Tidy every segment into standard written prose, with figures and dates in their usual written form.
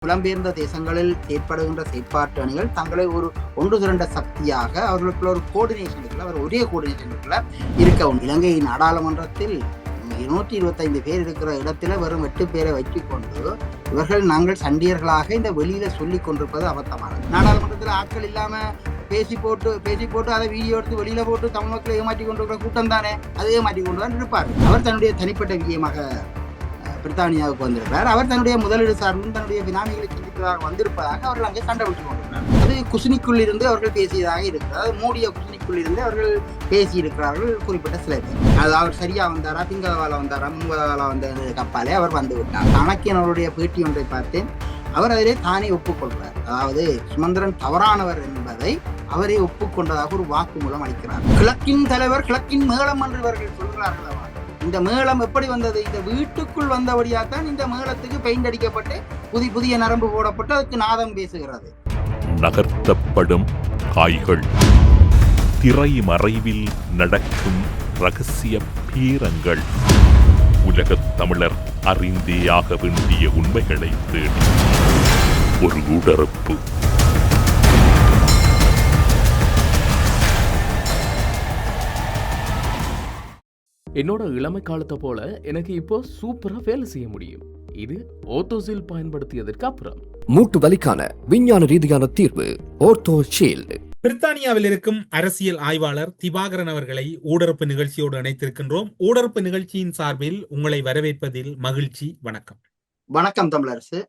புலம்பெயர்ந்த தேசங்களில் ஏற்படுகின்ற செயற்பாட்டு அணிகள் தங்களை ஒரு ஒன்று திரண்ட சக்தியாக அவர்களுக்குள்ள ஒரு கோஆர்டினேஷன் இருக்குல்ல, அவர் ஒரே கோஆர்டினேஷன் இருக்குல்ல இருக்க. இலங்கை நாடாளுமன்றத்தில் 225 பேர் இருக்கிற இடத்துல வெறும் 8 பேரை வைத்துக் கொண்டு இவர்கள் நாங்கள் சண்டியர்களாக இந்த வெளியில சொல்லிக் கொண்டிருப்பது அபத்தமானது. நாடாளுமன்றத்தில் ஆட்கள் இல்லாம பேசி போட்டு அதை வீடியோ எடுத்து வெளியில போட்டு தமிழ் மக்களை ஏமாற்றி கொண்டிருக்கிற கூட்டம் தானே, அதை ஏமாற்றி கொண்டு தான் இருப்பார். அவர் தன்னுடைய தனிப்பட்ட விஜயமாக பிரித்தானியாவுக்கு வந்திருக்கிறார். அவர் தன்னுடைய முதலீடு சார்ந்தும் தன்னுடைய வினாமிகளை சிந்திப்பதாக வந்திருப்பதாக அவர்கள் அங்கே கண்டுபிடித்துக் கொண்டிருக்கிறார். அது குசினிக்குள் இருந்து அவர்கள் பேசியதாக இருக்கிறார். அது மூடிய குசினிக்குள் இருந்து அவர்கள் பேசியிருக்கிறார்கள் குறிப்பிட்ட சில பேர். அது அவர் சரியா வந்தாரா, திங்கவால வந்தாரா, முங்கவால வந்த கப்பாலே அவர் வந்து விட்டார். கணக்கின் அவருடைய பேட்டி ஒன்றை பார்த்தேன். அவர் அதிலே தானே ஒப்புக்கொள்கிறார். அதாவது சுமந்திரன் தவறானவர் என்பதை அவரே ஒப்புக்கொண்டதாக ஒரு வாக்குமூலம் அளிக்கிறார். கிழக்கின் தலைவர், கிழக்கின் மேளம் என்று இவர்கள் சொல்கிறார்கள். இந்த மேளம் எப்படி வந்தது? இந்த வீட்டுக்குள் வந்தபடியாத்தான் இந்த மேளத்துக்கு பெயிண்ட் அடிக்கப்பட்டு புதிய நரம்பு போடப்பட்டு அதுக்கு நாதம் பேசுகிறது. நகர்த்தப்படும் காய்கள், திரை மறைவில் நடக்கும் ரகசிய பீரங்கள், உலகத் தமிழர் அறிந்தேயாக வேண்டிய உண்மைகளை தேடி ஒரு உடறுப்பு. என்னோட இளமை காலத்தை போல எனக்கு இப்போ சூப்பரா வேலை செய்ய முடியும். இது ஓர்த்தோசீல்ட் பயன்படுத்தியதற்கு அப்புறம். மூட்டு வலிக்கான விஞ்ஞான ரீதியான தீர்வு ஓர்த்தோஷீல்ட். பிரித்தானியாவில் இருக்கும் அரசியல் ஆய்வாளர் திவாகரன் அவர்களை ஊடறுப்பு நிகழ்ச்சியோடு இணைத்திருக்கின்றோம். ஊடறுப்பு நிகழ்ச்சியின் சார்பில் உங்களை வரவேற்பதில் மகிழ்ச்சி. வணக்கம். வணக்கம் தமிழரசு.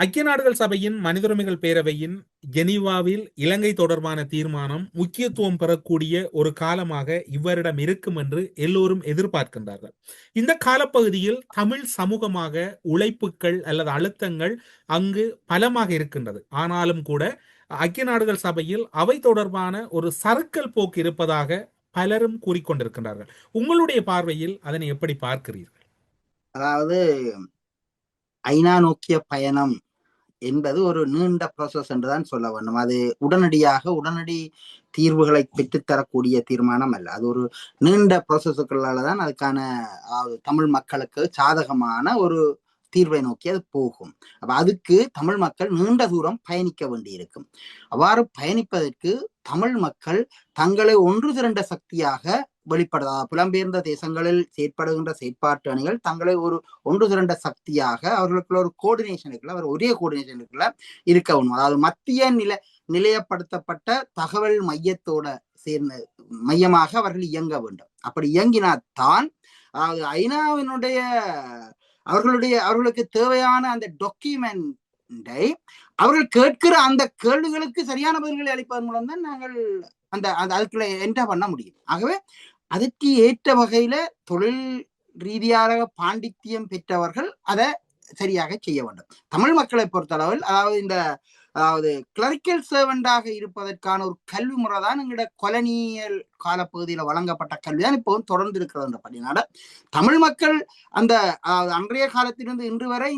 ஐக்கிய நாடுகள் சபையின் மனித உரிமைகள் பேரவையின் ஜெனீவாவில் இலங்கை தொடர்பான தீர்மானம் முக்கியத்துவம் பெறக்கூடிய ஒரு காலமாக இவரிடம் இருக்கும் என்று எல்லோரும் எதிர்பார்க்கின்றார்கள். இந்த காலப்பகுதியில் தமிழ் சமூகமாக உழைப்புகள் அல்லது அழுத்தங்கள் அங்கு பலமாக இருக்கின்றது. ஆனாலும் கூட ஐக்கிய நாடுகள் சபையில் அவை தொடர்பான ஒரு சறுக்கல் போக்கு இருப்பதாக பலரும் கூறிக்கொண்டிருக்கின்றார்கள். உங்களுடைய பார்வையில் அதனை எப்படி பார்க்கிறீர்கள்? அதாவது ஐநா நோக்கிய பயணம் என்பது ஒரு நீண்ட ப்ராசஸ் என்றுதான் சொல்ல வேண்டும். அது உடனடி தீர்வுகளை பெற்றுத்தரக்கூடிய தீர்மானம் அல்ல. அது ஒரு நீண்ட ப்ராசஸுக்களால்தான் அதுக்கான தமிழ் மக்களுக்கு சாதகமான ஒரு தீர்வை நோக்கி அது போகும். அப்ப அதுக்கு தமிழ் மக்கள் நீண்ட தூரம் பயணிக்க வேண்டி இருக்கும். அவ்வாறு பயணிப்பதற்கு தமிழ் மக்கள் தங்களை ஒன்று திரண்ட சக்தியாக வெளிப்படுதா, புலம்பெயர்ந்த தேசங்களில் செயற்படுகின்ற செயற்பாட்டு அணிகள் தங்களை ஒரு ஒன்று திரண்ட சக்தியாக அவர்களுக்குள்ள ஒரு கோஆர்டினேஷன் இருக்குல்ல, அவர் ஒரே கோஆர்டினேஷன் இருக்குல்ல இருக்க வேணும். அதாவது மத்திய நிலையப்படுத்தப்பட்ட தகவல் மையத்தோட சேர்ந்த மையமாக அவர்கள் இயங்க வேண்டும். அப்படி இயங்கினால்தான் அதாவது ஐநாவினுடைய அவர்களுக்கு தேவையான அந்த டாக்குமெண்டை அவர்கள் கேட்கிற அந்த கேள்விகளுக்கு சரியான பதில்களை அளிப்பதன் மூலம் தான் நாங்கள் அதுக்குள்ள என்டர் பண்ண முடியும். ஆகவே அதற்கு ஏற்ற வகையில தொழில் ரீதியாக பாண்டித்தியம் பெற்றவர்கள் அதை சரியாக செய்ய வேண்டும். தமிழ் மக்களை பொறுத்தளவில் அதாவது கிளரிக்கல் சர்வெண்டாக இருப்பதற்கான ஒரு கல்வி முறை தான் எங்களோட கொலனியல் காலப்பகுதியில் வழங்கப்பட்ட கல்விதான் இப்போவும் தொடர்ந்து இருக்கிறது. அப்படின்னால தமிழ் மக்கள் அந்த அன்றைய காலத்திலிருந்து இன்று வரை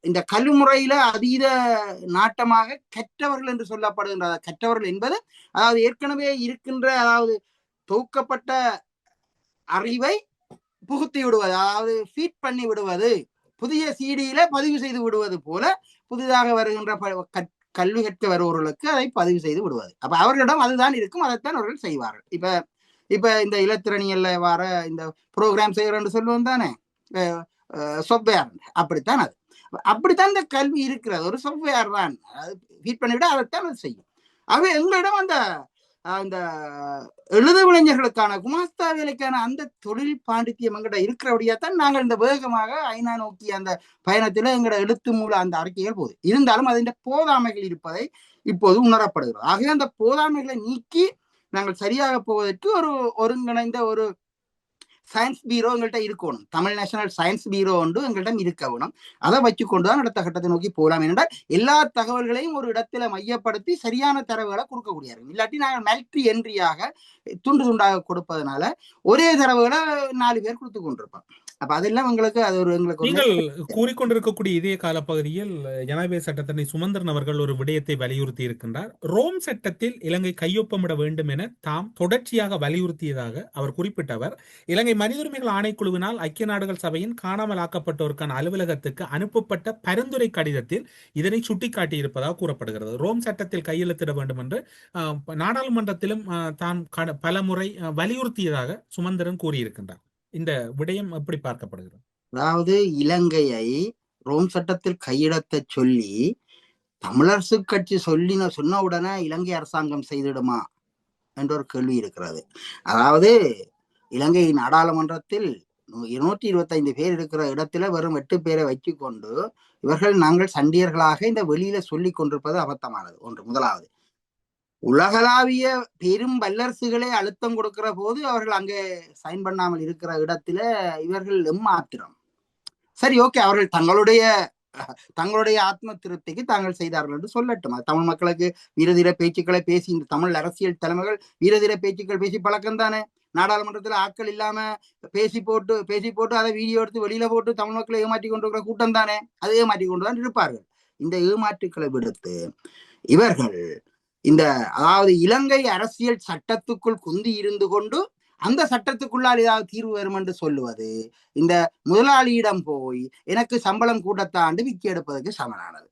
இந்த கல்வி முறையில அதீத நாட்டமாக கற்றவர்கள் என்று சொல்லப்படுகின்ற கற்றவர்கள் என்பது அதாவது ஏற்கனவே இருக்கின்ற அதாவது தொகுக்கப்பட்ட அறிவை புகுத்தி விடுவது, அதாவது ஃபீட் பண்ணி விடுவது, புதிய சிடியில பதிவு செய்து விடுவது போல புதிதாக வருகின்ற கல்வி கற்க வருபவர்களுக்கு அதை பதிவு செய்து விடுவது. அப்ப அவர்களிடம் அதுதான் இருக்கும், அதைத்தான் அவர்கள் செய்வார்கள். இப்ப இந்த இலத்திரனியல்ல வர இந்த ப்ரோக்ராம் செய்யறன்னு சொல்லுவோம் தானே, சாஃப்ட்வேர், அப்படித்தான் இந்த கல்வி இருக்கிறது. ஒரு சாஃப்ட்வேர் தான் ஃபீட் பண்ணிவிட அதைத்தான் அது செய்யும். ஆகவே எங்களிடம் அந்த எழுத விளைஞர்களுக்கான குமாஸ்தா வேலைக்கான அந்த தொழில் பாண்டித்தியம் எங்கிட்ட இருக்கிறபடியாத்தான் நாங்கள் இந்த வேகமாக ஐநா நோக்கி அந்த பயணத்துல எங்களோட எழுத்து மூல அந்த அறிக்கைகள் போகுது. இருந்தாலும் அதன் போதாமைகள் இருப்பதை இப்போது உணரப்படுகிறது. ஆகவே அந்த போதாமைகளை நீக்கி நாங்கள் சரியாக போவதற்கு ஒரு ஒருங்கிணைந்த ஒரு சயின்ஸ் பீரோ எங்கள்கிட்ட இருக்கணும். தமிழ் நேஷனல் சயின்ஸ் பீரோ ஒன்று எங்கள்கிட்ட இருக்க வேணும். அதை வச்சுக்கொண்டுதான் அடுத்த கட்டத்தை நோக்கி போகலாம். என்றால் எல்லா தகவல்களையும் ஒரு இடத்துல மையப்படுத்தி சரியான தரவுகளை கொடுக்கக்கூடியார்கள். இல்லாட்டி நாங்கள் மல்டி என்ட்ரியாக துண்டாக கொடுப்பதனால ஒரே தரவுகளை 4 பேர் கொடுத்து கொண்டிருப்போம். அப்ப அதெல்லாம் உங்களுக்கு அது ஒரு எங்களுக்கு ஒரு நீங்கள் கூறிக்கொண்டிருக்கக்கூடிய இதே காலப்பகுதியில் ஜனாதிபதி சட்டத்தரணி சுமந்திரன் அவர்கள் ஒரு விடயத்தை வலியுறுத்தி இருக்கின்றார். ரோம் சட்டத்தில் இலங்கை கையொப்பமிட வேண்டும் என தாம் தொடர்ச்சியாக வலியுறுத்தியதாக அவர் குறிப்பிட்டவர், இலங்கை மனித உரிமைகள் ஆணைக்குழுவினால் ஐக்கிய நாடுகள் சபையின் காணாமல் ஆக்கப்பட்டோருக்கான அலுவலகத்துக்கு அனுப்பப்பட்ட பரிந்துரை கடிதத்தில் இதனை சுட்டிக்காட்டியிருப்பதாக கூறப்படுகிறது. ரோம் சட்டத்தில் கையெழுத்திட வேண்டும் என்று நாடாளுமன்றத்திலும் தாம் பல முறை வலியுறுத்தியதாக சுமந்திரன் கூறியிருக்கின்றார். இந்த விடயம் எப்படி பார்க்கப்படுகிறது? அதாவது இலங்கையை ரோம் சட்டத்தில் கையிடத்த சொல்லி தமிழரசு கட்சி சொன்ன உடனே இலங்கை அரசாங்கம் செய்திடுமா என்ற ஒரு கேள்வி இருக்கிறது. அதாவது இலங்கை நாடாளுமன்றத்தில் 225 பேர் இருக்கிற இடத்துல வெறும் 8 பேரை வச்சு கொண்டு இவர்கள் நாங்கள் சண்டியர்களாக இந்த வெளியில சொல்லி கொண்டிருப்பது அபத்தமானது. ஒன்று. முதலாவது, உலகளாவிய பெரும் வல்லரசுகளே அழுத்தம் கொடுக்கிற போது அவர்கள் அங்கே சைன் பண்ணாமல் இருக்கிற இடத்துல இவர்கள் எம்மாத்திரம். சரி, ஓகே, அவர்கள் தங்களுடைய ஆத்ம திருப்திக்கு தாங்கள் செய்தார்கள் என்று சொல்லட்டும். தமிழ் மக்களுக்கு வீரதீர பேச்சுக்களை பேசி, இந்த தமிழ் அரசியல் தலைமைகள் வீரதீர பேச்சுக்கள் பேசி பழக்கம் தானே. நாடாளுமன்றத்துல ஆட்கள் இல்லாம பேசி போட்டு அதை வீடியோ எடுத்து வெளியில போட்டு தமிழ் மக்களை ஏமாற்றி கொண்டிருக்கிற கூட்டம் தானே. அதை ஏமாற்றி கொண்டுதான் இருப்பார்கள். இந்த ஏமாற்றுக்களை விடுத்து இவர்கள் அதாவது இலங்கை அரசியல் சட்டத்துக்குள் குந்தி இருந்து கொண்டு அந்த சட்டத்துக்குள்ளால் ஏதாவது தீர்வு வரும் என்று சொல்லுவது இந்த முதலாளியிடம் போய் எனக்கு சம்பளம் கூட்டத்தாண்டு விக்கி எடுப்பதற்கு சமனானது.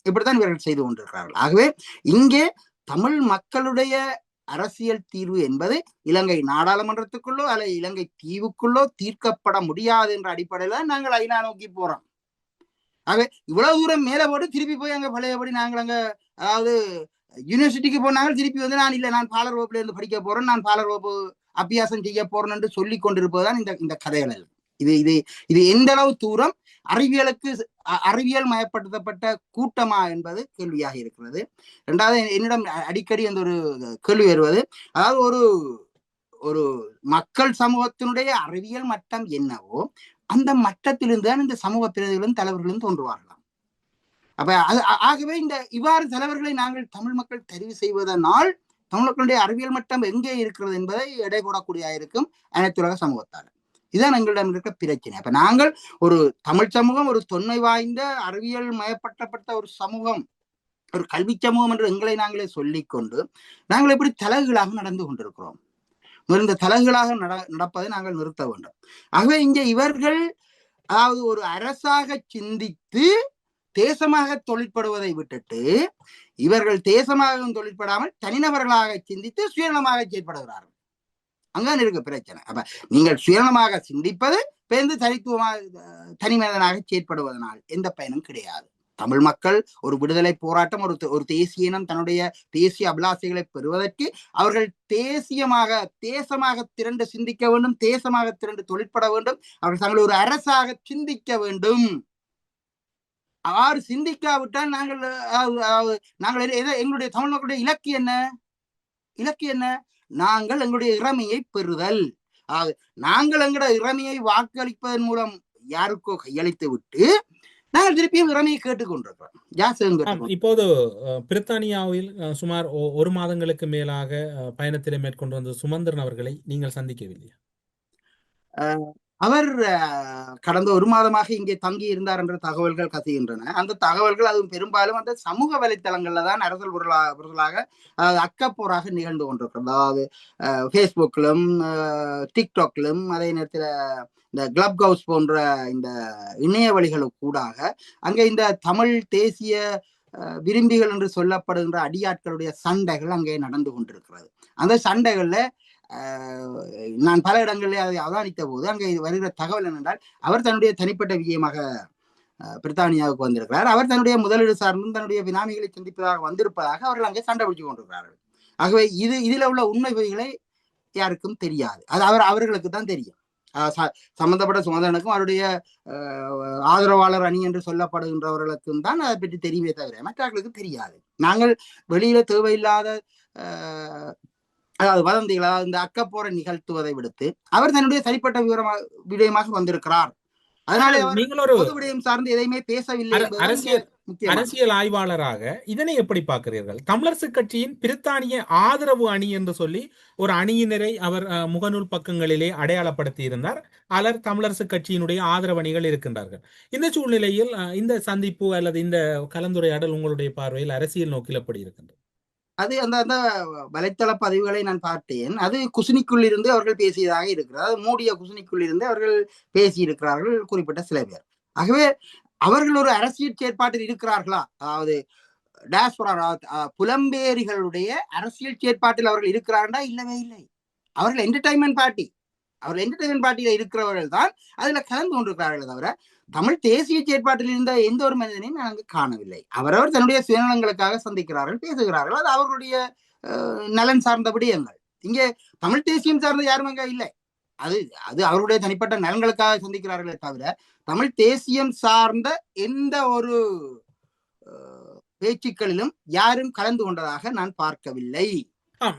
இப்படித்தான் இவர்கள் செய்து கொண்டிருக்கிறார்கள். ஆகவே இங்கே தமிழ் மக்களுடைய அரசியல் தீர்வு என்பது இலங்கை நாடாளுமன்றத்துக்குள்ளோ அல்லது இலங்கை தீவுக்குள்ளோ தீர்க்கப்பட முடியாது என்ற அடிப்படையில நாங்கள் ஐநா நோக்கி போறோம். ஆகவே இவ்வளவு தூரம் மேல போட்டு திருப்பி போய் அங்க பழையபடி நாங்கள் அங்க அதாவது யூனிவர்சிட்டிக்கு போனாங்க, திருப்பி வந்து நான் பாலர் வகுப்புல இருந்து படிக்க போறேன், நான் பாலர் வகுப்பு அபியாசம் செய்ய போறேன் என்று சொல்லி கொண்டிருப்பதுதான் இந்த கதைகள். இது எந்த அளவு தூரம் அறிவியல் மயப்படுத்தப்பட்ட கூட்டமா என்பது கேள்வியாக இருக்கிறது. இரண்டாவது, என்னிடம் அடிக்கடி அந்த ஒரு கேள்வி வருவது, அதாவது ஒரு மக்கள் சமூகத்தினுடைய அறிவியல் மட்டம் என்னவோ அந்த மட்டத்திலிருந்து தான் இந்த சமூக பிரதிகளும் தலைவர்களும் தோன்றுவார்களாம். அப்ப ஆகவே இவ்வாறு தலைவர்களை நாங்கள் தமிழ் மக்கள் தெரிவு செய்வதனால் தமிழ் மக்களுடைய அறிவியல் மட்டம் எங்கே இருக்கிறது என்பதை எடை போடக்கூடிய இருக்கும் அனைத்துலக சமூகத்தால். இதுதான் எங்களிடம் இருக்க பிரச்சனை. அப்ப நாங்கள் ஒரு தமிழ் சமூகம், ஒரு தொன்மை வாய்ந்த அறிவியல் மயப்பட்டப்பட்ட ஒரு சமூகம், ஒரு கல்வி சமூகம் என்று எங்களை நாங்களே சொல்லிக்கொண்டு நாங்கள் எப்படி தலகுகளாக நடந்து கொண்டிருக்கிறோம். இந்த தலகுகளாக நடப்பதை நாங்கள் நிறுத்த வேண்டும். ஆகவே இங்கே இவர்கள் அதாவது ஒரு அரசாக சிந்தித்து தேசமாக தொழிற்படுவதை விட்டுட்டு இவர்கள் தேசமாக தொழிற்படாமல் தனிநபர்களாக சிந்தித்து சுயநலமாக செயற்படுகிறார்கள். அங்கதான் இருக்கு பிரச்சனை. அப்ப நீங்கள் சுயநலமாக சிந்திப்பது பேர்ந்து தனி மனிதனாக செயற்படுவதனால் எந்த பயனும் கிடையாது. தமிழ் மக்கள் ஒரு விடுதலை போராட்டம், ஒரு தேசிய இனம் தன்னுடைய தேசிய அபிலாசைகளை பெறுவதற்கு அவர்கள் தேசமாக திரண்டு சிந்திக்க வேண்டும், தேசமாக திரண்டு தொழிற்பட வேண்டும். அவர்கள் தங்களை ஒரு அரசாக சிந்திக்க வேண்டும். அவ்வாறு சிந்திக்காவிட்டால் நாங்கள் எங்களுடைய தமிழ் மக்களுடைய இலக்கு என்ன? நாங்கள் எங்களுடைய இறைமையை பெறுதல். நாங்கள் எங்களுடைய இறைமையை வாக்களிப்பதன் மூலம் யாருக்கோ கையளித்து விட்டு நாங்கள் திருப்பியும் இறைமையை கேட்டுக்கொண்டிருக்கிறோம். இப்போது பிரித்தானியாவில் சுமார் 1 மாதங்களுக்கு மேலாக பயணத்திலே மேற்கொண்டு வந்த சுமந்திரன் அவர்களை நீங்கள் சந்திக்கவில்லையா? அவர் கடந்த 1 மாதமாக இங்கே தங்கி இருந்தார் என்ற தகவல்கள் கசிகின்றன. அந்த தகவல்கள் அதுவும் பெரும்பாலும் அந்த சமூக வலைத்தளங்கள்ல தான் அரசியல் பொருளாக அக்கப்போராக நிகழ்ந்து கொண்டிருக்கிறது. அதாவது ஃபேஸ்புக்கிலும் டிக்டாக்லும் அதே நேரத்தில் இந்த கிளப் ஹவுஸ் போன்ற இந்த இணைய வழிகளுக்கு கூடாக அங்கே இந்த தமிழ் தேசிய விரும்பிகள் என்று சொல்லப்படுகின்ற அடியாட்களுடைய சண்டைகள் அங்கே நடந்து கொண்டிருக்கிறது. அந்த சண்டைகள்ல நான் பல இடங்களில் அதை அவதானித்த போது அங்கே வருகிற தகவல் என்னென்றால், அவர் தன்னுடைய தனிப்பட்ட விஜயமாக பிரித்தானியாவுக்கு வந்திருக்கிறார். அவர் தன்னுடைய முதலீடு சார்ந்தும் தன்னுடைய வினாமிகளை சந்திப்பதாக வந்திருப்பதாக அவர்கள் அங்கே சண்டை பிடிச்சு கொண்டிருக்கிறார்கள். ஆகவே இதுல உள்ள உண்மை பொய்களை யாருக்கும் தெரியாது. அது அவர்களுக்கு தான் தெரியும். சம்பந்தப்பட்ட சுமந்திரனுக்கும் அவருடைய ஆதரவாளர் அணி என்று சொல்லப்படுகின்றவர்களுக்கும் தான் அதை பற்றி தெரியுமே தவிர மற்றவர்களுக்கு தெரியாது. நாங்கள் வெளியில தேவையில்லாத அதாவது வதந்திகள், அதாவது இந்த அக்கப்போரை நிகழ்த்துவதை விடுத்து அவர் தன்னுடைய தனிப்பட்ட விடயமாக வந்திருக்கிறார். அதனால அவர் நீங்கள் ஒரு பொது விடயம் சார்ந்து எதையுமே பேசவில்லை என்பதுதான் இங்கே அரசியல் முக்கியமானது. அரசியல் ஆய்வாளராக இதனை எப்படி பார்க்கிறீர்கள்? தமிழரசு கட்சியின் பிரித்தானிய ஆதரவு அணி என்று சொல்லி ஒரு அணியினரை அவர் முகநூல் பக்கங்களிலே அடையாளப்படுத்தி இருந்தார். பலர் தமிழரசு கட்சியினுடைய ஆதரவு அணிகள் இருக்கின்றார்கள். இந்த சூழ்நிலையில் இந்த சந்திப்பு அல்லது இந்த கலந்துரையாடல் உங்களுடைய பார்வையில் அரசியல் நோக்கில் எப்படி இருக்கின்றது? அது அந்த அந்த வலைத்தள பதிவுகளை நான் பார்த்தேன். அது குசினிக்குள் இருந்து அவர்கள் பேசியதாக இருக்கிறது. அது மூடிய குசினிக்குள் இருந்து அவர்கள் பேசியிருக்கிறார்கள் குறிப்பிட்ட சில பேர். ஆகவே அவர்கள் ஒரு அரசியல் செயற்பாட்டில் இருக்கிறார்களா? அதாவது டாஸ்போரா புலம்பெயரிகளுடைய அரசியல் செயற்பாட்டில் அவர்கள் இருக்கிறார்களா? இல்லவே இல்லை. அவர்கள் என்டர்டைன்மெண்ட் பார்ட்டி, அவர்கள் என்டர்டைன்மெண்ட் பார்ட்டியில இருக்கிறவர்கள் தான் அதுல கலந்து கொண்டிருக்கிறார்கள் தவிர தமிழ் தேசிய செயற்பாட்டில் இருந்த எந்த ஒரு மனிதனையும் நான் அங்கு காணவில்லை. அவரவர் தன்னுடைய சுயநலங்களுக்காக சந்திக்கிறார்கள், பேசுகிறார்கள். அது அவர்களுடைய நலன் சார்ந்த விடயங்கள். இங்கே தமிழ் தேசியம் சார்ந்த யாரும் அங்க இல்லை. அது அது அவருடைய தனிப்பட்ட நலன்களுக்காக சந்திக்கிறார்களே தவிர தமிழ் தேசியம் சார்ந்த எந்த ஒரு பேச்சுக்களிலும் யாரும் கலந்து கொண்டதாக நான் பார்க்கவில்லை.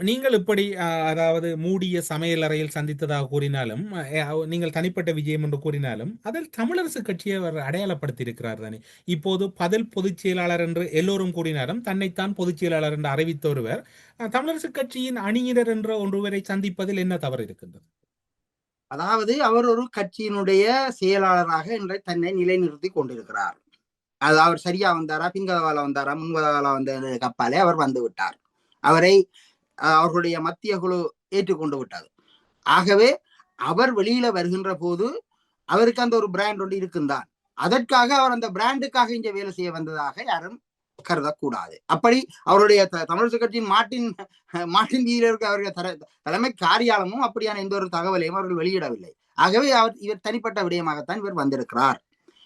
நீங்கள் இப்படி அதாவது மூடிய சமையல் அறையில் சந்தித்ததாக கூறினாலும், நீங்கள் தனிப்பட்ட விஜயம் என்று கூறினாலும், அதில் தமிழரசு கட்சியை அவர் அடையாளப்படுத்தி இருக்கிறார் தானே. இப்போது பதில் பொதுச் செயலாளர் என்று எல்லோரும் கூறினாலும் தன்னைத்தான் பொதுச் செயலாளர் என்று அறிவித்த ஒருவர் தமிழரசு கட்சியின் அணியினர் என்ற ஒருவரை சந்திப்பதில் என்ன தவறு இருக்கின்றது? அதாவது அவர் ஒரு கட்சியினுடைய செயலாளராக இன்றை தன்னை நிலைநிறுத்தி கொண்டிருக்கிறார். அது அவர் சரியா வந்தாரா, பின்கதவால வந்தாரா, முன்கதவால வந்த கப்பாலே அவர் வந்து விட்டார். அவரை அவர்களுடைய மத்திய குழு ஏற்றுக்கொண்டு விட்டது. ஆகவே அவர் வெளியில வருகின்ற போது அவருக்கு அந்த ஒரு பிராண்ட் ஒன்று இருக்குந்தான். அதற்காக அவர் அந்த பிராண்டுக்காக இங்க வேலை செய்ய வந்ததாக யாரும் கருதக்கூடாது. அப்படி அவருடைய தமிழரசு கட்சியின் மாட்டின் வீரருக்கு அவருடைய தலைமை காரியாலமும் அப்படியான எந்த ஒரு தகவலையும் அவர்கள் வெளியிடவில்லை. ஆகவே இவர் தனிப்பட்ட விடயமாகத்தான் இவர் வந்திருக்கிறார்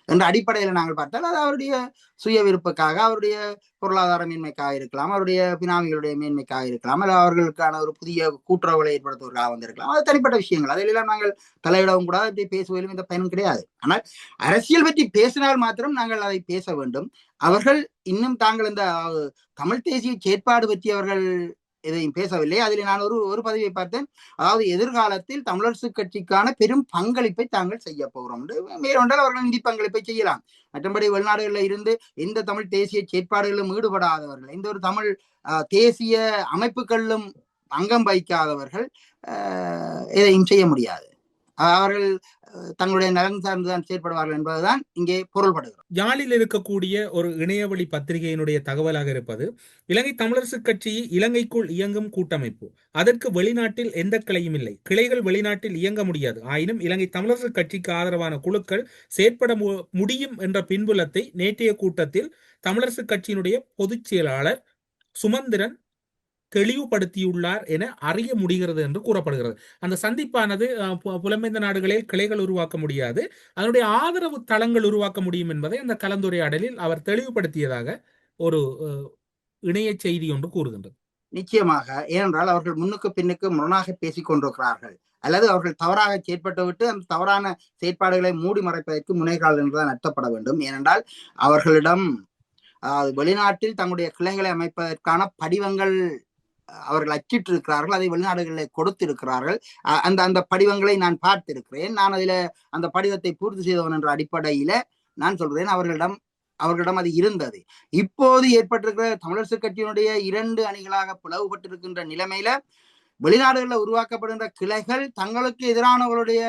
என்ற அடிப்படையில் நாங்கள் பார்த்தால் அது அவருடைய சுய விருப்புக்காக, அவருடைய பொருளாதார மேன்மைக்காக இருக்கலாம், அவருடைய பினாமிகளுடைய மேன்மைக்காக இருக்கலாம், அல்ல அவர்களுக்கான ஒரு புதிய கூட்டுறவுகளை ஏற்படுத்துவதற்காக வந்திருக்கலாம். அது தனிப்பட்ட விஷயங்கள். அதிலெல்லாம் நாங்கள் தலையிடவும் கூடாது, இப்படி பேசுவதிலும் இந்த பயனும் கிடையாது. ஆனால் அரசியல் பற்றி பேசினால் மாத்திரம் நாங்கள் அதை பேச வேண்டும். அவர்கள் இன்னும் தாங்கள் இந்த தமிழ் தேசிய செயற்பாடு பற்றி அவர்கள் எதையும் பேசவில்லை. அதில் நான் ஒரு பதிவை பார்த்தேன். அதாவது எதிர்காலத்தில் தமிழரசு கட்சிக்கான பெரும் பங்களிப்பை தாங்கள் செய்ய போகிறோம். மேலொன்றால் அவர்கள் நிதி பங்களிப்பை செய்யலாம். மற்றபடி வெளிநாடுகளில் இருந்து எந்த தமிழ் தேசிய செயற்பாடுகளிலும் ஈடுபடாதவர்கள், எந்த ஒரு தமிழ் தேசிய அமைப்புகளிலும் அங்கம் வகிக்காதவர்கள் எதையும் செய்ய முடியாது. அவர்கள் தங்களுடைய நலன் சார்ந்துதான் செயற்படுவார்கள் என்பதுதான் இங்கே பொருள்படுகிறது. யாழில் இருக்கக்கூடிய ஒரு இணையவழி பத்திரிகையினுடைய தகவலாக இருப்பது, இலங்கை தமிழரசு கட்சி இலங்கைக்குள் இயங்கும் கூட்டமைப்பு, அதற்கு வெளிநாட்டில் எந்த கிளையும் இல்லை, கிளைகள் வெளிநாட்டில் இயங்க முடியாது, ஆயினும் இலங்கை தமிழரசு கட்சிக்கு ஆதரவான குழுக்கள் செயற்பட முடியும் என்ற பின்புலத்தை நேற்றைய கூட்டத்தில் தமிழரசு கட்சியினுடைய பொதுச் செயலாளர் சுமந்திரன் தெளிவுபடுத்தியுள்ளார் என அறிய முடிகிறது என்று கூறப்படுகிறது. அந்த சந்திப்பானது புலம்பெயர்ந்த நாடுகளில் கிளைகள் உருவாக்க முடியாது, அதனுடைய ஆதரவு தளங்கள் உருவாக்க முடியும் என்பதை அந்த கலந்துரையாடலில் அவர் தெளிவுபடுத்தியதாக ஒரு இணைய செய்தி ஒன்று கூறுகின்றது. நிச்சயமாக. ஏனென்றால் அவர்கள் முன்னுக்கு பின்னுக்கு முரணாக பேசிக் கொண்டிருக்கிறார்கள், அல்லது அவர்கள் தவறாக செயற்பட்டு விட்டு அந்த தவறான செயற்பாடுகளை மூடி மறைப்பதற்கு முனைகிறார்கள் என்றுதான் அர்த்தப்பட வேண்டும். ஏனென்றால் அவர்களிடம் வெளிநாட்டில் தங்களுடைய கிளைகளை அமைப்பதற்கான படிவங்கள் அவர்கள் அச்சிட்டிருக்கிறார்கள், அதை வெளிநாடுகளில் கொடுத்திருக்கிறார்கள். அந்த படிவங்களை நான் பார்த்திருக்கிறேன். நான் அதில் அந்த படிவத்தை பூர்த்தி செய்தவன் என்ற அடிப்படையில நான் சொல்றேன், அவர்களிடம் அது இருந்தது. இப்போது ஏற்பட்டிருக்கிற தமிழரசு கட்சியினுடைய 2 அணிகளாக பிளவுபட்டிருக்கின்ற நிலைமையில வெளிநாடுகளில் உருவாக்கப்படுகின்ற கிளைகள் தங்களுக்கு எதிரானவர்களுடைய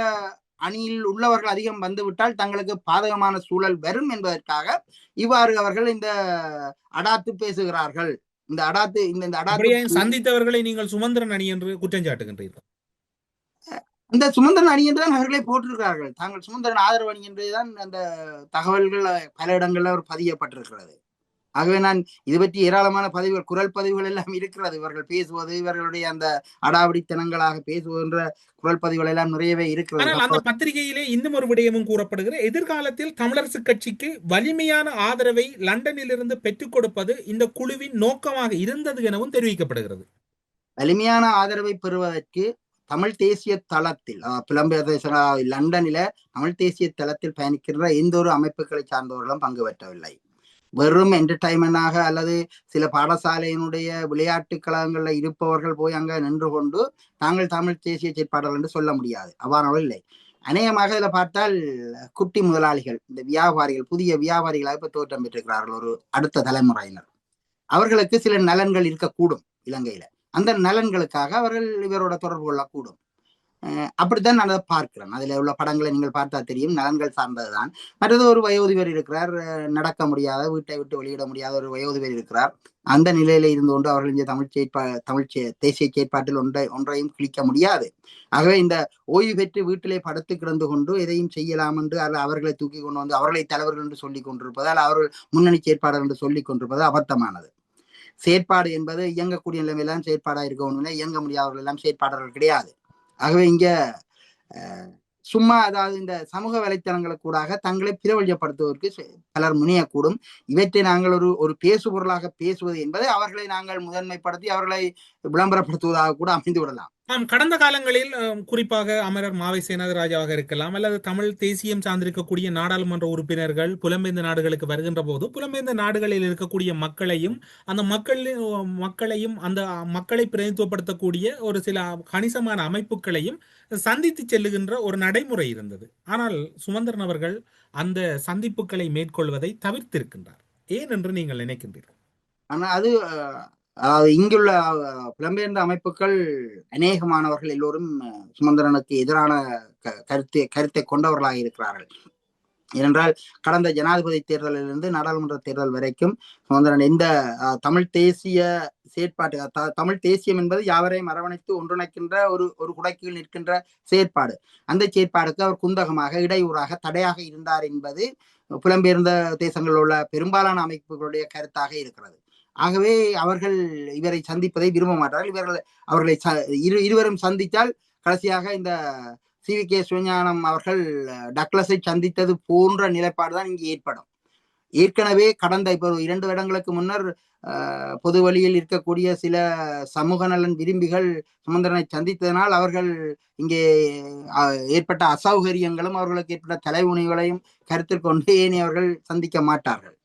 அணியில் உள்ளவர்கள் அதிகம் வந்துவிட்டால் தங்களுக்கு பாதகமான சூழல் வரும் என்பதற்காக இவ்வாறு அவர்கள் இந்த அடாத்து பேசுகிறார்கள். இந்த அடாத்து சந்தித்தவர்களை நீங்கள் சுமந்திரன் அணி என்று குற்றம் சாட்டுகின்றீர்கள். இந்த சுமந்திரன் அணி என்றுதான் அவர்களை போட்டிருக்கிறார்கள். தாங்கள் சுமந்திரன் ஆதரவு அணி என்றுதான் அந்த தகவல்கள் பல இடங்கள்ல அவர் பதியப்பட்டிருக்கிறது. ஆகவே நான் இது பற்றி ஏராளமான பதிவுகள், குரல் பதிவுகள் எல்லாம் இருக்கிறது. இவர்கள் பேசுவது, இவர்களுடைய அந்த அடாவடித்தனங்களாக பேசுவதுன்ற குரல் பதிவுகள் எல்லாம் நிறையவே இருக்கிறது. அந்த பத்திரிகையிலே இன்னும் ஒரு விடயமும் கூறப்படுகிற, எதிர்காலத்தில் தமிழரசு கட்சிக்கு வலிமையான ஆதரவை லண்டனில் இருந்து பெற்றுக் கொடுப்பது இந்த குழுவின் நோக்கமாக இருந்தது எனவும் தெரிவிக்கப்படுகிறது. வலிமையான ஆதரவை பெறுவதற்கு தமிழ் தேசிய தளத்தில் புலம்பெயர் லண்டனில தமிழ் தேசிய தளத்தில் பயணிக்கின்ற எந்த ஒரு அமைப்புகளை சார்ந்தவர்களும் பங்கு பெற்றவில்லை. வெறும் என்டர்டைன்மெண்டாக அல்லது சில பாடசாலையினுடைய விளையாட்டு கழகங்கள்ல இருப்பவர்கள் போய் அங்க நின்று கொண்டு தாங்கள் தமிழ் தேசிய செயற்பாடுகள் என்று சொல்ல முடியாது. அவ்வாறு இல்லை. அநேகமாக இதில் பார்த்தால் குட்டி முதலாளிகள், இந்த வியாபாரிகள், புதிய வியாபாரிகளாக இப்ப தோற்றம் பெற்றிருக்கிறார்கள் ஒரு அடுத்த தலைமுறையினர். அவர்களுக்கு சில நலன்கள் இருக்கக்கூடும் இலங்கையில. அந்த நலன்களுக்காக அவர்கள் இவரோட தொடர்பு கொள்ளக்கூடும். அப்படித்தான் நான் அதை பார்க்கிறேன். அதுல உள்ள படங்களை நீங்கள் பார்த்தா தெரியும், நலன்கள் சார்ந்ததுதான். மற்றது ஒரு வயோதிபர் இருக்கிறார், நடக்க முடியாத, வீட்டை விட்டு வெளியிட முடியாத ஒரு வயோதிபர் இருக்கிறார். அந்த நிலையில இருந்து கொண்டு அவர்கள் இந்த தமிழ் தேசிய செயற்பாட்டில் ஒன்றையும் கிழிக்க முடியாது. ஆகவே இந்த ஓய்வு பெற்று வீட்டிலே படுத்து கிடந்து கொண்டு எதையும் செய்யலாம் என்று அவர்களை தூக்கி கொண்டு வந்து அவர்களை தலைவர்கள் என்று சொல்லிக் கொண்டிருப்பதால், அவர்கள் முன்னணி செயற்பாளர் என்று சொல்லிக் கொண்டிருப்பது அபத்தமானது. செயற்பாடு என்பது இயங்கக்கூடிய நிலைமையெல்லாம் செயற்பாடாக இருக்க ஒன்றுமே, இயங்க முடியாதவர்கள் எல்லாம் செயற்பாளர்கள் கிடையாது. ஆகவே இங்க சும்மா, அதாவது இந்த சமூக வலைத்தளங்களுக்கு கூடாக தங்களை பிரபல்யப்படுத்துவதற்கு பலர் முனையக்கூடும். இவற்றை நாங்கள் ஒரு பேசு பொருளாக பேசுவது என்பது அவர்களை நாங்கள் முதன்மைப்படுத்தி அவர்களை விளம்பரப்படுத்துவதாக கூட அமைந்து விடலாம். கடந்த காலங்களில் குறிப்பாக அமரர் மாவை சேனாதிராஜாவாக இருக்கலாம், அல்லது தமிழ் தேசியம் சார்ந்திருக்கக்கூடிய நாடாளுமன்ற உறுப்பினர்கள் புலம்பெயர்ந்த நாடுகளுக்கு வருகின்ற போது புலம்பெயர்ந்த நாடுகளில் இருக்கக்கூடிய மக்களையும் அந்த மக்களை பிரதிநிதித்துவப்படுத்தக்கூடிய ஒரு சில கணிசமான அமைப்புகளையும் சந்தித்து செல்லுகின்ற ஒரு நடைமுறை இருந்தது. ஆனால் சுமந்திரன் அவர்கள் அந்த சந்திப்புகளை மேற்கொள்வதை தவிர்த்திருக்கின்றார். ஏன் என்று நீங்கள் நினைக்கின்றீர்கள்? ஆனா அது இங்குள்ள புலம்பெயர்ந்த அமைப்புகள் அநேகமானவர்கள் எல்லோரும் சுமந்திரனுக்கு எதிரான கருத்தை கொண்டவர்களாக இருக்கிறார்கள். ஏனென்றால் கடந்த ஜனாதிபதி தேர்தலிலிருந்து நாடாளுமன்ற தேர்தல் வரைக்கும் சுமந்திரன் எந்த தமிழ் தேசிய செயற்பாட்டு, தமிழ் தேசியம் என்பது யாவரையும் அரவணைத்து ஒன்றிணைக்கின்ற ஒரு குடைக்கீழ் நிற்கின்ற செயற்பாடு. அந்த செயற்பாடுக்கு அவர் குந்தகமாக, இடையூறாக, தடையாக இருந்தார் என்பது புலம்பெயர்ந்த தேசங்களில் உள்ள பெரும்பாலான அமைப்புகளுடைய கருத்தாக இருக்கிறது. ஆகவே அவர்கள் இவரை சந்திப்பதை விரும்ப மாட்டார்கள். அவர்களை இருவரும் சந்தித்தால் கடைசியாக இந்த CVK சிவஞானம் அவர்கள் டக்ளஸை சந்தித்தது போன்ற நிலைப்பாடுதான் இங்கு ஏற்படும். ஏற்கனவே கடந்த இப்போ 2 வருடங்களுக்கு முன்னர் பொது வழியில் இருக்கக்கூடிய சில சமூக நலன் விரும்பிகள் சுமந்திரனை சந்தித்ததனால் அவர்கள் இங்கே ஏற்பட்ட அசௌகரியங்களும் அவர்களுக்கு ஏற்பட்ட தலைமுனைகளையும் கருத்தில் கொண்டு ஏனி அவர்கள் சந்திக்க மாட்டார்கள்.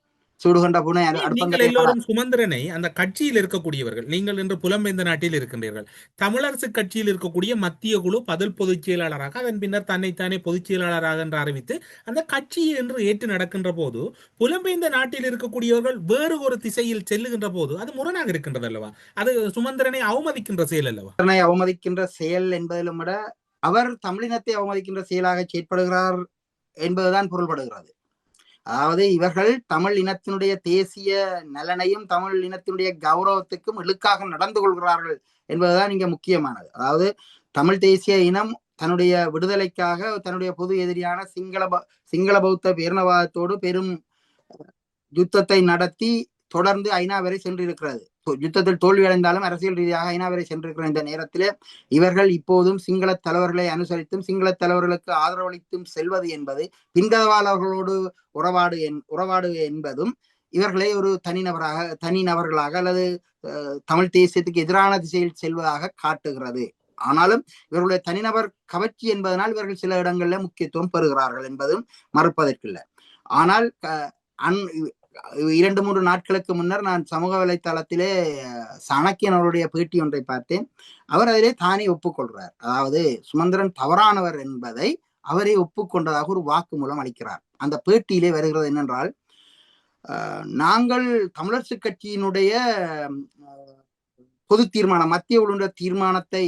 சூடுகண்ட புனை எல்லோரும் சுமந்திரனை அந்த கட்சியில் இருக்கக்கூடியவர்கள், நீங்கள் இன்று புலம்பெயர்ந்த நாட்டில் இருக்கின்றீர்கள், தமிழரசு கட்சியில் இருக்கக்கூடிய மத்திய குழு பதில் பொதுச் செயலாளராக, அதன் பின்னர் தன்னைத்தானே பொதுச் செயலாளராக என்று அறிவித்து அந்த கட்சி என்று ஏற்று நடக்கின்ற போது புலம்பெயர்ந்த நாட்டில் இருக்கக்கூடியவர்கள் வேறு ஒரு திசையில் செல்லுகின்ற போது அது முரணாக இருக்கின்றது அல்லவா? அது சுமந்திரனை அவமதிக்கின்ற செயல் அல்லவா? அவமதிக்கின்ற செயல் என்பதிலும் விட அவர் தமிழினத்தை அவமதிக்கின்ற செயலாக செயற்படுகிறார் என்பதுதான் பொருள்படுகிறது. அதாவது இவர்கள் தமிழ் இனத்தினுடைய தேசிய நலனையும் தமிழ் இனத்தினுடைய கௌரவத்துக்கும் இழுக்காக நடந்து கொள்கிறார்கள் என்பதுதான் இங்க முக்கியமானது. அதாவது தமிழ் தேசிய இனம் தன்னுடைய விடுதலைக்காக தன்னுடைய பொது எதிரியான சிங்கள பௌத்த பேரினவாதத்தோடு பெரும் யுத்தத்தை நடத்தி தொடர்ந்து ஐநா வரை சென்றிருக்கிறது. யுத்தத்தில் தோல்வி அடைந்தாலும் அரசியல் ரீதியாக ஐநா வரை சென்றிருக்கிற இந்த நேரத்திலே இவர்கள் இப்போதும் சிங்கள தலைவர்களை அனுசரித்தும் சிங்கள தலைவர்களுக்கு ஆதரவளித்தும் செல்வது என்பது, பின்தவாளர்களோடு உறவாடு என்பதும் இவர்களை ஒரு தனிநபர்களாக அல்லது தமிழ் தேசியத்துக்கு எதிரான திசையில் செல்வதாக காட்டுகிறது. ஆனாலும் இவர்களுடைய தனிநபர் கவர்ச்சி என்பதனால் இவர்கள் சில இடங்களில் முக்கியத்துவம் பெறுகிறார்கள் என்பதும் மறுப்பதற்கில்லை. ஆனால் 2-3 நாட்களுக்கு முன்னர் நான் சமூக வலைத்தளத்திலே சாணக்கியன் அவருடைய பேட்டி ஒன்றை பார்த்தேன். அவர் அதிலே தானே ஒப்புக்கொள்கிறார். அதாவது சுமந்திரன் தவறானவர் என்பதை அவரே ஒப்புக்கொண்டதாக ஒரு வாக்குமூலம் அளிக்கிறார். அந்த பேட்டியிலே வருகிறது என்னென்றால், நாங்கள் தமிழரசு கட்சியினுடைய பொது தீர்மானம், மத்திய ஒழுங்கு தீர்மானத்தை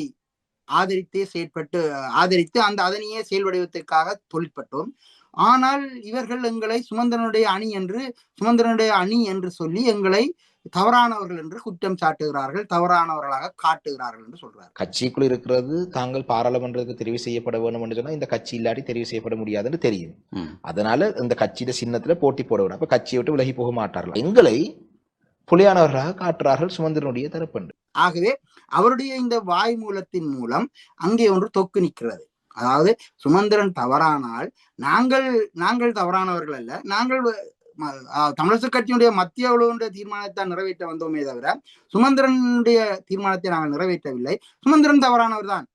ஆதரித்து அதனையே செயல்வடிவதற்காக தொழிற்பட்டோம். ஆனால் இவர்கள் எங்களை சுமந்திரனுடைய அணி என்று சொல்லி எங்களை தவறானவர்கள் என்று குற்றம் சாட்டுகிறார்கள், தவறானவர்களாக காட்டுகிறார்கள் என்று சொல்றாரு. கட்சிக்குள் இருக்கிறது தாங்கள் பாராளுமன்றத்துக்கு தெரிவு செய்யப்பட வேண்டும் என்று சொன்னா இந்த கட்சி இல்லாட்டி தெரிவு செய்யப்பட முடியாதுன்னு தெரியும். அதனால இந்த கட்சியில சின்னத்துல போட்டி போட விட, அப்ப கட்சியை விட்டு விலகி போக மாட்டார்கள். எங்களை புலியானவர்களாக காட்டுறார்கள் சுமந்திரனுடைய தரப்பண்டு. ஆகவே அவருடைய இந்த வாய்மூலத்தின் மூலம் அங்கே ஒன்று தொக்கு நிற்கிறது. அதாவது சுமந்திரன் தவறானால் நாங்கள் தவறானவர்கள் அல்ல, நாங்கள் தமிழரசு கட்சியினுடைய மத்திய குழுவுடைய தீர்மானத்தை நிறைவேற்ற வந்தோமே தவிர சுமந்திரனுடைய தீர்மானத்தை நாங்கள் நிறைவேற்றவில்லை, சுமந்திரன் தவறானவர் தான்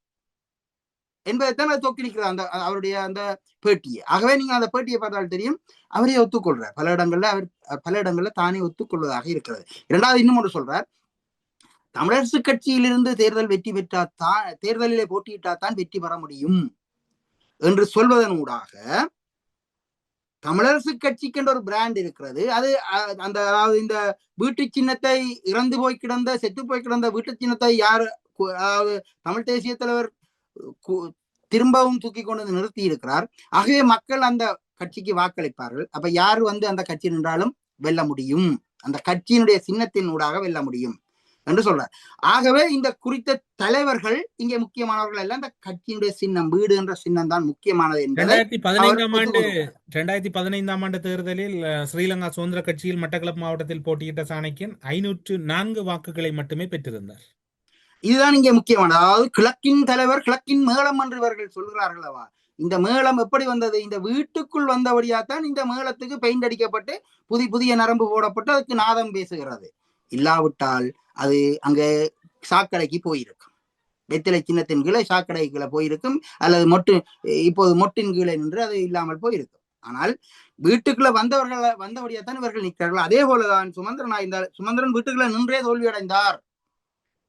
என்பதைத்தான் அது தொக்கி நிற்கிறது அவருடைய அந்த பேட்டியை. ஆகவே நீங்க அந்த பேட்டியை பார்த்தால் தெரியும், அவரே ஒத்துக்கொள்றார். பல இடங்கள்ல தானே ஒத்துக்கொள்வதாக இருக்கிறது. இரண்டாவது இன்னும் ஒன்று சொல்றார், தமிழரசு கட்சியிலிருந்து தேர்தலிலே போட்டியிட்டால்தான் வெற்றி பெற முடியும். என்று சொல்வதனூடாக தமிழரசு கட்சிக்கு ஒரு பிராண்ட் இருக்கிறது. அது அந்த அதாவது இந்த வீட்டு சின்னத்தை இறந்து போய் கிடந்த செத்து போய் கிடந்த வீட்டு சின்னத்தை யார் அதாவது தமிழ் தேசிய தலைவர் திரும்பவும் தூக்கி கொண்டு நிறுத்தி இருக்கிறார். ஆகவே மக்கள் அந்த கட்சிக்கு வாக்களிப்பார்கள். அப்ப யார் அந்த கட்சி நின்றாலும் வெல்ல முடியும், அந்த கட்சியினுடைய சின்னத்தின் ஊடாக வெல்ல முடியும் என்று சொல்றார். ஆகவே இந்த குறித்த தலைவர்கள் இங்கே முக்கியமானவர்கள் அல்ல, அந்த கட்சியினுடைய சின்னம் வீடு என்ற சின்னம் தான் முக்கியமானது. 2015ஆம் ஆண்டு தேர்தலில் ஸ்ரீலங்கா சுதந்திர கட்சியில் மட்டக்களப்பு மாவட்டத்தில் போட்டியிட்ட சாணக்கியன் 504 வாக்குகளை மட்டுமே பெற்றிருந்தார். இதுதான் இங்கே முக்கியமானது. அதாவது கிழக்கின் தலைவர் கிழக்கின் மேளம் என்று இவர்கள் சொல்கிறார்களவா, இந்த மேளம் எப்படி வந்தது? இந்த வீட்டுக்குள் வந்தபடியாத்தான் இந்த மேளத்துக்கு பெயிண்ட் அடிக்கப்பட்டு புதிய நரம்பு போடப்பட்டு அதுக்கு நாதம் பேசுகிறது. இல்லாவிட்டால் அது அங்கே சாக்கடைக்கு போயிருக்கும், வெத்திலை சின்னத்தின் கீழே சாக்கடை கீழே போயிருக்கும், அல்லது இப்போது மொட்டின் கீழே நின்று அது இல்லாமல் போயிருக்கும். ஆனால் வீட்டுக்குள்ள வந்தபடியாத்தான் இவர்கள் நிற்கிறார்கள். அதே போலதான் சுமந்திரன் வீட்டுக்குள்ள நின்றே தோல்வி அடைந்தார்.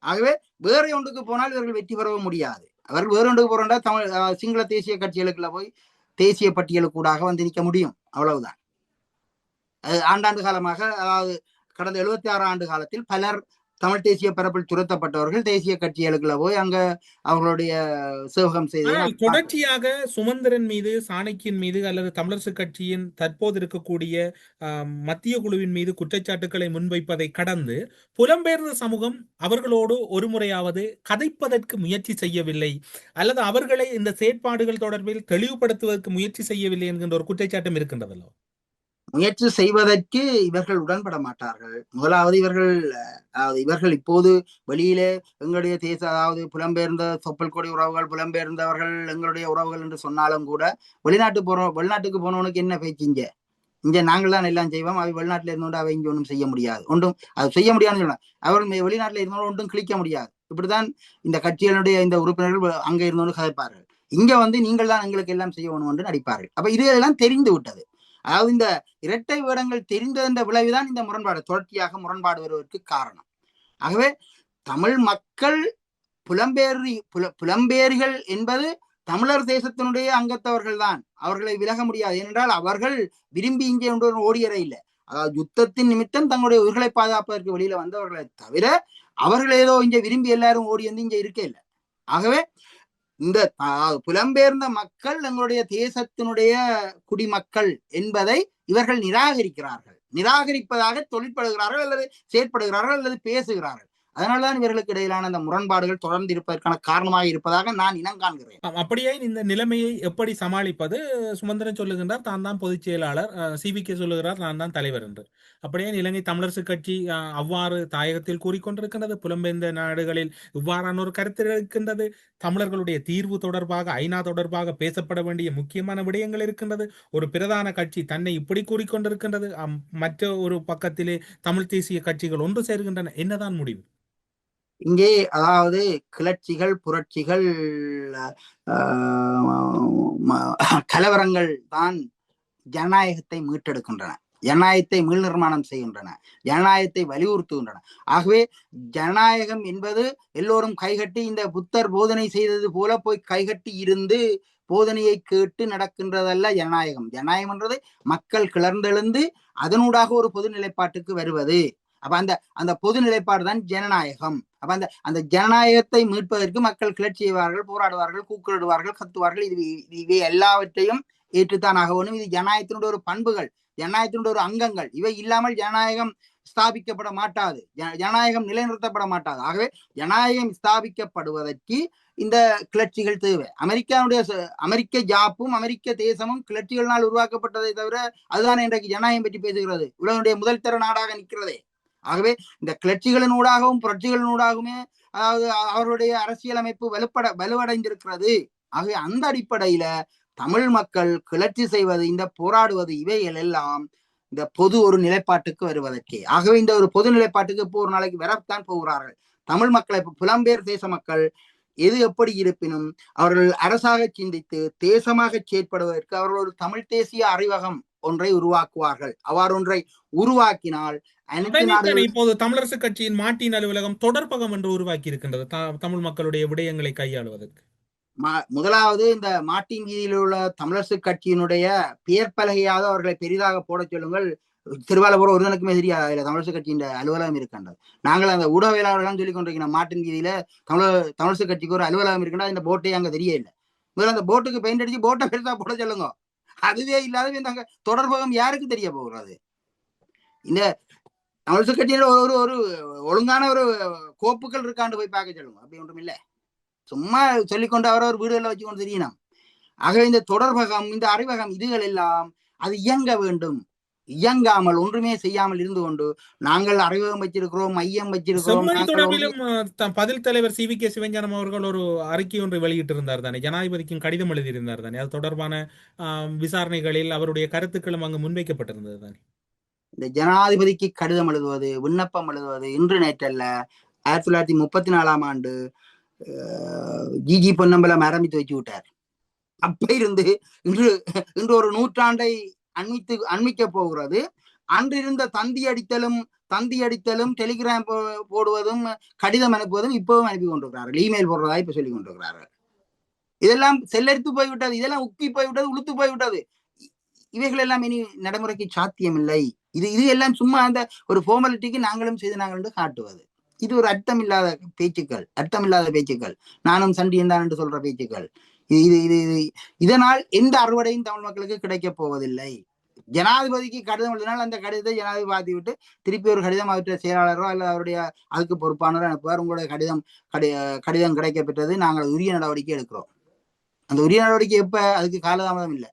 ஆகவே வேற ஒன்றுக்கு போனால் இவர்கள் வெற்றி பெறவும் முடியாது. அவர்கள் வேறு ஒன்றுக்கு போறா தமிழ் சிங்கள தேசிய கட்சிகளுக்குள்ள போய் தேசிய பட்டியலுக்கூடாக நிற்க முடியும், அவ்வளவுதான். ஆண்டாண்டு காலமாக, அதாவது கடந்த 76 ஆண்டு காலத்தில் பலர் தமிழ் தேசிய பரப்பில் துரத்தப்பட்டவர்கள் தேசிய கட்சிகளுக்குள்ள போய் அங்க அவர்களுடைய சேவகம் செய்து தொடர்ச்சியாக சுமந்திரன் மீது, சாணக்கியன் மீது அல்லது தமிழரசு கட்சியின் தற்போது இருக்கக்கூடிய மத்திய குழுவின் மீது குற்றச்சாட்டுக்களை முன்வைப்பதை கடந்து புலம்பெயர்ந்த சமூகம் அவர்களோடு ஒரு முறையாவது கதைப்பதற்கு முயற்சி செய்யவில்லை, அல்லது அவர்களை இந்த செயற்பாடுகள் தொடர்பில் தெளிவுபடுத்துவதற்கு முயற்சி செய்யவில்லை என்கின்ற ஒரு குற்றச்சாட்டம் இருக்கின்றதல்லோ. முயற்சி செய்வதற்கு இவர்கள் உடன்பட மாட்டார்கள். முதலாவது இவர்கள் இப்போது வெளியிலே எங்களுடைய அதாவது புலம்பெயர்ந்த சொப்பல் கொடி உறவுகள், புலம்பெயர்ந்தவர்கள் எங்களுடைய உறவுகள் என்று சொன்னாலும் கூட வெளிநாட்டுக்கு போனவனுக்கு என்ன பேச்சு? இங்க நாங்கள் தான் எல்லாம் செய்வோம், அவை வெளிநாட்டுல இருந்தோண்டு அவை இங்க ஒன்றும் செய்ய முடியாது, ஒன்றும் அது செய்ய முடியாதுன்னு சொல்லலாம். அவர்கள் வெளிநாட்டுல இருந்தோடு ஒன்றும் கிழிக்க முடியாது. இப்படிதான் இந்த கட்சிகளுடைய இந்த உறுப்பினர்கள் அங்க இருந்தோண்டு கதைப்பார்கள். இங்க நீங்கள் தான் எங்களுக்கு எல்லாம் செய்ய வேணும் என்று நடிப்பார்கள். அப்ப இதெல்லாம் தெரிந்து விட்டது. அதாவது இந்த இரட்டை வேடங்கள் தெரிந்த விளைவுதான் இந்த முரண்பாடு, தொடர்ச்சியாக முரண்பாடு வருவதற்கு காரணம். ஆகவே தமிழ் மக்கள் புலம்பெயர்கள் என்பது தமிழர் தேசத்தினுடைய அங்கத்தவர்கள் தான், அவர்களை விலக முடியாது. ஏனென்றால் அவர்கள் விரும்பி இங்கே ஓடியற இல்லை. அதாவது யுத்தத்தின் நிமித்தம் தங்களுடைய உயிர்களை பாதுகாப்பதற்கு வெளியில வந்தவர்களை தவிர அவர்கள் ஏதோ இங்க விரும்பி எல்லாரும் ஓடி இங்க இருக்க இல்லை. ஆகவே இந்த புலம்பெயர்ந்த மக்கள் எங்களுடைய தேசத்தினுடைய குடிமக்கள் என்பதை இவர்கள் நிராகரிப்பதாக தொழிற்படுகிறார்கள், அல்லது செயற்படுகிறார்கள், அல்லது பேசுகிறார்கள். அதனால்தான் இவர்களுக்கு இடையிலான அந்த முரண்பாடுகள் தொடர்ந்து இருப்பதற்கான காரணமாக இருப்பதாக நான் இனம் காண்கிறேன். அப்படியே இந்த நிலைமையை எப்படி சமாளிப்பது? சுமந்திரன் சொல்லுகின்றார் தான் தான் பொதுச் செயலாளர், CVK சொல்லுகிறார் நான் தான் தலைவர் என்று. அப்படியே இலங்கை தமிழரசு கட்சி அவ்வாறு தாயகத்தில் கூறிக்கொண்டிருக்கின்றது, புலம்பெயர்ந்த நாடுகளில் இவ்வாறான ஒரு கருத்து இருக்கின்றது, தமிழர்களுடைய தீர்வு தொடர்பாக ஐநா தொடர்பாக பேசப்பட வேண்டிய முக்கியமான விடயங்கள் இருக்கின்றது, ஒரு பிரதான கட்சி தன்னை இப்படி கூறிக்கொண்டிருக்கின்றது, மற்ற ஒரு பக்கத்திலே தமிழ் தேசிய கட்சிகள் ஒன்று சேர்கின்றன. என்னதான் முடிவு இங்கே? அதாவது கிளர்ச்சிகள், புரட்சிகள், கலவரங்கள் தான் ஜனநாயகத்தை மீட்டெடுக்கின்றன, ஜனநாயகத்தை மீள் நிர்மாணம் செய்கின்றன, ஜனநாயகத்தை வலியுறுத்துகின்றன. ஆகவே ஜனநாயகம் என்பது எல்லோரும் கைகட்டி இந்த புத்தர் போதனை செய்தது போல போய் கைகட்டி இருந்து போதனையை கேட்டு நடக்கின்றதல்ல ஜனநாயகம். ஜனநாயகம் என்றது மக்கள் கிளர்ந்தெழுந்து அதனூடாக ஒரு பொது நிலைப்பாட்டுக்கு வருவது. அப்ப அந்த பொது நிலைப்பாடு தான் ஜனநாயகம். அப்ப அந்த ஜனநாயகத்தை மீட்பதற்கு மக்கள் கிளர்ச்சி செய்வார்கள், போராடுவார்கள், கூக்குரடுவார்கள், கத்துவார்கள். இவை எல்லாவற்றையும் ஏற்றுத்தான் ஆக வேண்டும். இது ஜனநாயகத்தினுடைய ஒரு பண்புகள், ஜனநாயகத்தினுடைய ஒரு அங்கங்கள். இவை இல்லாமல் ஜனநாயகம் ஸ்தாபிக்கப்பட மாட்டாது, ஜனநாயகம் நிலைநிறுத்தப்பட மாட்டாது. ஆகவே ஜனநாயகம் ஸ்தாபிக்கப்படுவதற்கு இந்த கிளர்ச்சிகள் தேவை. அமெரிக்க ஜாப்பும் அமெரிக்க தேசமும் கிளர்ச்சிகளினால் உருவாக்கப்பட்டதை தவிர அதுதான் இன்றைக்கு ஜனநாயகம் பற்றி பேசுகிறது, உலகனுடைய முதல் தர நாடாக நிற்கிறதே. ஆகவே இந்த கிளர்ச்சிகளின் ஊடாகவும் புரட்சிகளின் ஊடாகவுமே அதாவது அவருடைய அரசியலமைப்பு வலுவடைந்திருக்கிறது. ஆகவே அந்த அடிப்படையில தமிழ் மக்கள் கிளர்ச்சி செய்வது, இந்த போராடுவது, இவைகள் எல்லாம் இந்த பொது ஒரு நிலைப்பாட்டுக்கு வருவதற்கே. ஆகவே இந்த ஒரு பொது நிலைப்பாட்டுக்கு இப்போ ஒரு நாளைக்கு வரத்தான் போகிறார்கள் தமிழ் மக்களை. புலம்பெயர் தேச மக்கள் எது எப்படி இருப்பினும் அவர்கள் அரசாக சிந்தித்து தேசமாக செயற்படுவதற்கு அவர்கள் ஒரு தமிழ் தேசிய அறிவகம் ஒன்றை உருவாக்குவார்கள். அவ்வாறு ஒன்றை உருவாக்கினால் இப்போது தமிழரசு கட்சியின் மாட்டின் அலுவலகம் தொடர்பகம் என்று உருவாக்கி இருக்கின்றது தமிழ் மக்களுடைய விடயங்களை கையாளுவதற்கு. முதலாவது இந்த மாட்டின் வீதியில் உள்ள தமிழரசு கட்சியினுடைய பெயர் பலகையாக அவர்களை பெரிதாக போட சொல்லுங்கள். திருவாலபுரம் ஒருவனுக்குமே தெரியாது அதுல தமிழரசு கட்சியின் அலுவலகம் இருக்கின்றது. நாங்கள் அந்த ஊடகவியலாளர்கள் சொல்லிக் கொண்டிருக்கிறோம் மாட்டின் வீதியில தமிழரசு கட்சிக்கு ஒரு அலுவலகம் இருக்கின்றது. இந்த போட்டே அங்க தெரிய இல்லை. முதல்ல அந்த போட்டுக்கு பெயிண்ட் அடிச்சு போட்டை பெருசா போட சொல்லுங்க. அதுவே இல்லாத இந்த தொடர்பகம் யாருக்கு தெரிய போகிறது? இந்த தமிழரசு கட்சியில ஒரு ஒரு ஒழுங்கான ஒரு கோப்புகள் இருக்காண்டு போய் பார்க்க சொல்லுங்க. அப்படி ஒன்றும் இல்லை. சும்மா சொல்லிக்கொண்டு அவரவர் வீடுகளில் வச்சுக்கொண்டு தெரியணும். ஆகவே இந்த தொடர்பகம் இந்த அறிவகம் இதுகள் எல்லாம் அது இயங்க வேண்டும். இயங்காமல் ஒன்றுமே செய்யாமல் இருந்து கொண்டு நாங்கள் அறிவகம் வச்சிருக்கிறோம், மையம் வச்சிருக்கிறோம். பதில் தலைவர் CVK சிவஞானம் அவர்கள் ஒரு அறிக்கை ஒன்று வெளியிட்டிருந்தார் தானே, ஜனாதிபதிக்கும் கடிதம் எழுதியிருந்தார் தானே, அது தொடர்பான விசாரணைகளில் அவருடைய கருத்துக்களும் அங்கு முன்வைக்கப்பட்டிருந்தது தானே. இந்த ஜனாதிபதிக்கு கடிதம் எழுதுவது, விண்ணப்பம் எழுதுவது இன்று நேற்றல்ல. 1934 ஆண்டு ஜிஜி பொன்னம்பலம் ஆரம்பித்து வச்சு விட்டார். அப்ப இருந்து இன்று ஒரு நூற்றாண்டை அண்மிக்க போகிறது. அன்றிருந்த தந்தி அடித்தலும் டெலிகிராம் போடுவதும் கடிதம் அனுப்புவதும் இப்பவும் அனுப்பி கொண்டிருக்கிறார்கள். இமெயில் போடுறதா இப்ப சொல்லிக் கொண்டிருக்கிறார்கள். இதெல்லாம் செல்லரித்து போய்விட்டது, இதெல்லாம் உக்கி போய்விட்டது, உளுத்து போய்விட்டது. இவைகள் எல்லாம் இனி நடைமுறைக்கு சாத்தியம் இல்லை. இது எல்லாம் சும்மா அந்த ஒரு ஃபார்மாலிட்டிக்கு நாங்களும் செய்து நாங்கள் என்று காட்டுவது. இது ஒரு அர்த்தமில்லாத பேச்சுக்கள், நானும் சண்டியன் தான் என்று சொல்ற பேச்சுக்கள். இதனால் எந்த அறுவடையும் தமிழ் மக்களுக்கு கிடைக்க போவதில்லை. ஜனாதிபதிக்கு கடிதம் எழுதினால் அந்த கடிதத்தை ஜனாதிபதி பார்த்து விட்டு திருப்பி ஒரு கடிதம் அவற்றை செயலாளரோ அல்ல அவருடைய அதுக்கு பொறுப்பானரோ அனுப்புவார். உங்களுடைய கடிதம் கிடைக்க பெற்றது, நாங்கள் உரிய நடவடிக்கை எடுக்கிறோம். அந்த உரிய நடவடிக்கை எப்ப? அதுக்கு காலதாமதம் இல்லை.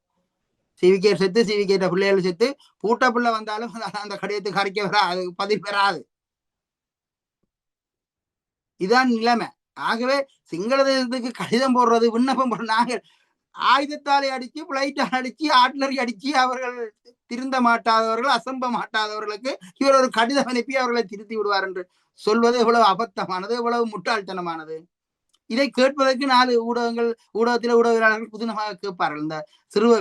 CVK செத்து CVK பிள்ளைகள் செத்து பூட்ட பிள்ளை வந்தாலும் அந்த கடிதத்துக்கு அரைக்க வராது, பதில் பெறாது. இதான் நிலைமை. ஆகவே சிங்கள தேசத்துக்கு கடிதம் போடுறது, விண்ணப்பம் போடுற நாங்கள் ஆயுதத்தாலே அடிச்சு, பிளைட்டால் அடிச்சு, ஆட்லரி அடிச்சு அவர்கள் திருந்த மாட்டாதவர்கள், அசம்ப மாட்டாதவர்களுக்கு இவர் ஒரு கடிதம் அனுப்பி அவர்களை திருத்தி விடுவார் என்று சொல்வது எவ்வளவு அபத்தமானது, எவ்வளவு முட்டாள்தனமானது. இதை கேட்பதற்கு 4 ஊடகவியலாளர்கள் புதினமாக கேட்பார்கள். இந்த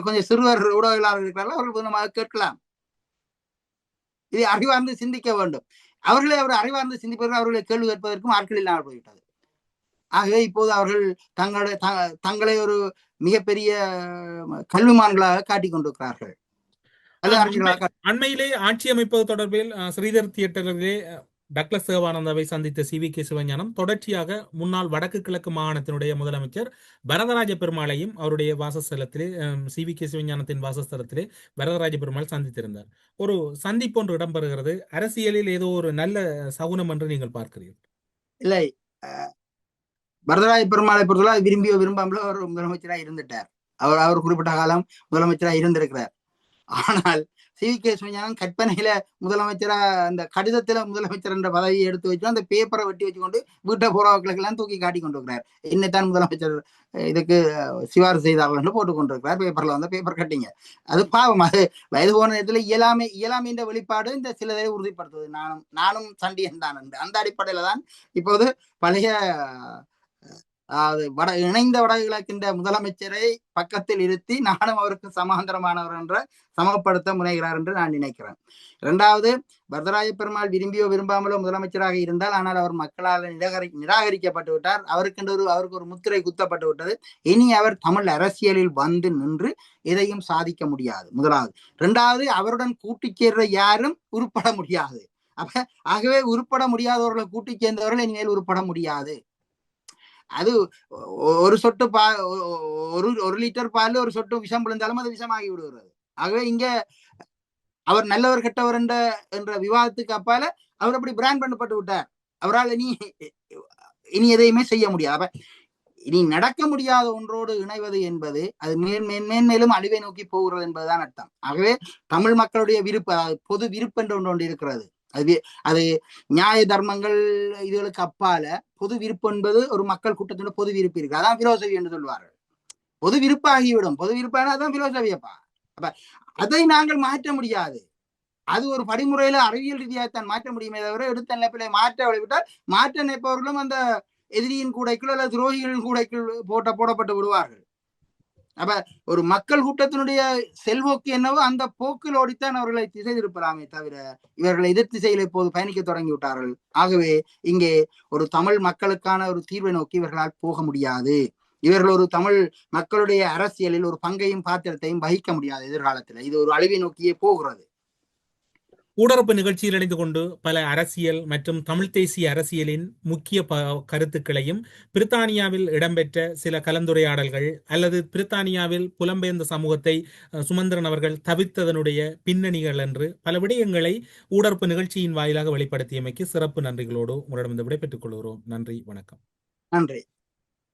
கொஞ்சம் சிறுவர் ஊடகவியலாளர்கள் இருக்கிறார்கள், அவர்கள் புதினமாக கேட்கலாம். இதை அறிவார்ந்து சிந்திக்க வேண்டும். அவர் அறிவார்ந்து சிந்திப்பதற்கு அவர்களை கேள்வி கேட்பதற்கும் ஆட்கள் இல்லாமல் போய்விட்டது. ஆகவே இப்போது அவர்கள் தங்களை ஒரு மிகப்பெரிய கல்விமான்களாக காட்டிக் கொண்டிருக்கிறார்கள். அண்மையிலே ஆட்சி அமைப்பது தொடர்பில் ஸ்ரீதர் தியேட்டரிலே டக்ளஸ் தேவானந்தாவை சந்தித்த CVK சிவஞானம் தொடர்ச்சியாக முன்னாள் வடக்கு கிழக்கு மாகாணத்தினுடைய முதலமைச்சர் வரதராஜ பெருமாளையும் அவருடைய வாசஸ்தலத்திலே, CVK சிவஞானத்தின் வாசஸ்தலத்திலே வரதராஜ பெருமாள் சந்தித்திருந்தார். ஒரு சந்திப்பு ஒன்று இடம்பெறுகிறது. அரசியலில் ஏதோ ஒரு நல்ல சகுனம் என்று நீங்கள் பார்க்கிறீர்கள்? இல்லை, வரதராஜ பெருமாளை பொறுத்தவரை விரும்பியோ விரும்பாமலோ அவர் முதலமைச்சராக இருந்துட்டார். அவர் குறிப்பிட்ட காலம் முதலமைச்சராக இருந்திருக்கிறார். ஆனால் CVK சிவஞானம் கற்பனையில முதலமைச்சரா அந்த கடிதத்துல முதலமைச்சர் என்ற பதவியை எடுத்து வச்சு அந்த பேப்பரை வெட்டி வச்சுக்கொண்டு வீட்டை போறவர்களுக்கு எல்லாம் தூக்கி காட்டி கொண்டிருக்கிறார். என்னத்தான் முதலமைச்சர் இதுக்கு சிபாரிசு செய்தார்கள் போட்டுக் கொண்டிருக்கிறார். பேப்பர்ல வந்து பேப்பர் கட்டிங்க. அது பாவம். அது வயது போன நேரத்துல இயலாமை என்ற வெளிப்பாடு இந்த சிலதை உறுதிப்படுத்துவது. நானும் சண்டியன் தான் என்று அந்த அடிப்படையில தான் இப்போது பழைய இணைந்த வடகிழக்கின்ற முதலமைச்சரை பக்கத்தில் இருத்தி நானும் அவருக்கு சமாந்தரமானவர் என்ற சமப்படுத்த முனைகிறார் என்று நான் நினைக்கிறேன். 2வது, வரதராஜ பெருமாள் விரும்பியோ விரும்பாமலோ முதலமைச்சராக இருந்தால், ஆனால் அவர் மக்களால் நிராகரிக்கப்பட்டு விட்டார். அவருக்கு ஒரு முத்திரை குத்தப்பட்டு விட்டது. இனி அவர் தமிழ் அரசியலில் வந்து நின்று எதையும் சாதிக்க முடியாது. 1வது. 2வது, அவருடன் கூட்டி சேர்ற யாரும் உருப்பட முடியாது. ஆகவே உருப்பட முடியாதவர்களை கூட்டி சேர்ந்தவர்கள் இனிமேல் உருப்பட முடியாது. அது ஒரு சொட்டு ஒரு லிட்டர் பால் ஒரு சொட்டு விஷம் விழுந்தாலும் அது விஷமாகி விடுகிறது. ஆகவே இங்க அவர் நல்லவர் கெட்டவர் என்ற விவாதத்துக்கு அப்பால அவர் அப்படி பிராண்ட் பண்ணப்பட்டு விட்டார். அவரால் இனி எதையுமே செய்ய முடியாது. இனி நடக்க முடியாத ஒன்றோடு இணைவது என்பது அது மேன்மேலும் அழிவை நோக்கி போகிறது என்பதுதான் அர்த்தம். ஆகவே தமிழ் மக்களுடைய விருப்பு, பொது விருப்பு என்று ஒன்று இருக்கிறது. அது நியாய தர்மங்கள் இதுகளுக்கு அப்பால பொது விருப்பு என்பது ஒரு மக்கள் கூட்டத்தோட பொது விருப்பு இருக்கு. அதான் பிலோசபி என்று சொல்வார்கள். பொது விருப்பு ஆகிவிடும். பொது விருப்பான அதான் பிலோசபியப்பா. அப்ப அதை நாங்கள் மாற்ற முடியாது. அது ஒரு படிமுறையில அறிவியல் ரீதியாகத்தான் மாற்ற முடியுமே தவிர எடுத்த நிலைப்பிலை மாற்ற விட்டால் மாற்ற நினைப்பவர்களும் அந்த எதிரியின் கூடைக்குள் அல்லது துரோகிகளின் கூடைக்குள் போடப்பட்டு விடுவார்கள். அப்ப ஒரு மக்கள் கூட்டத்தினுடைய செல்வோக்கு என்னவோ அந்த போக்கில் ஓடித்தான் அவர்களை திசை திருப்பலாமே தவிர இவர்களை எதிர் திசையில் இப்போது பயணிக்க தொடங்கி விட்டார்கள். ஆகவே இங்கே ஒரு தமிழ் மக்களுக்கான ஒரு தீர்வை நோக்கி இவர்களால் போக முடியாது. இவர்கள் ஒரு தமிழ் மக்களுடைய அரசியலில் ஒரு பங்கையும் பாத்திரத்தையும் வகிக்க முடியாது எதிர்காலத்தில். இது ஒரு அழிவை நோக்கியே போகிறது. ஊடரப்பு நிகழ்ச்சியில் இணைந்து கொண்டு பல அரசியல் மற்றும் தமிழ் தேசிய அரசியலின் முக்கிய கருத்துக்களையும், பிரித்தானியாவில் இடம்பெற்ற சில கலந்துரையாடல்கள் அல்லது பிரித்தானியாவில் புலம்பெயர்ந்த சமூகத்தை சுமந்திரன் அவர்கள் தவிர்த்ததனுடைய பின்னணிகள் என்று பல விடயங்களை ஊடரப்பு நிகழ்ச்சியின் வாயிலாக வெளிப்படுத்தியமைக்கு சிறப்பு நன்றிகளோடு உங்களிடம் விடைபெற்றுக் கொள்கிறோம். நன்றி, வணக்கம். நன்றி.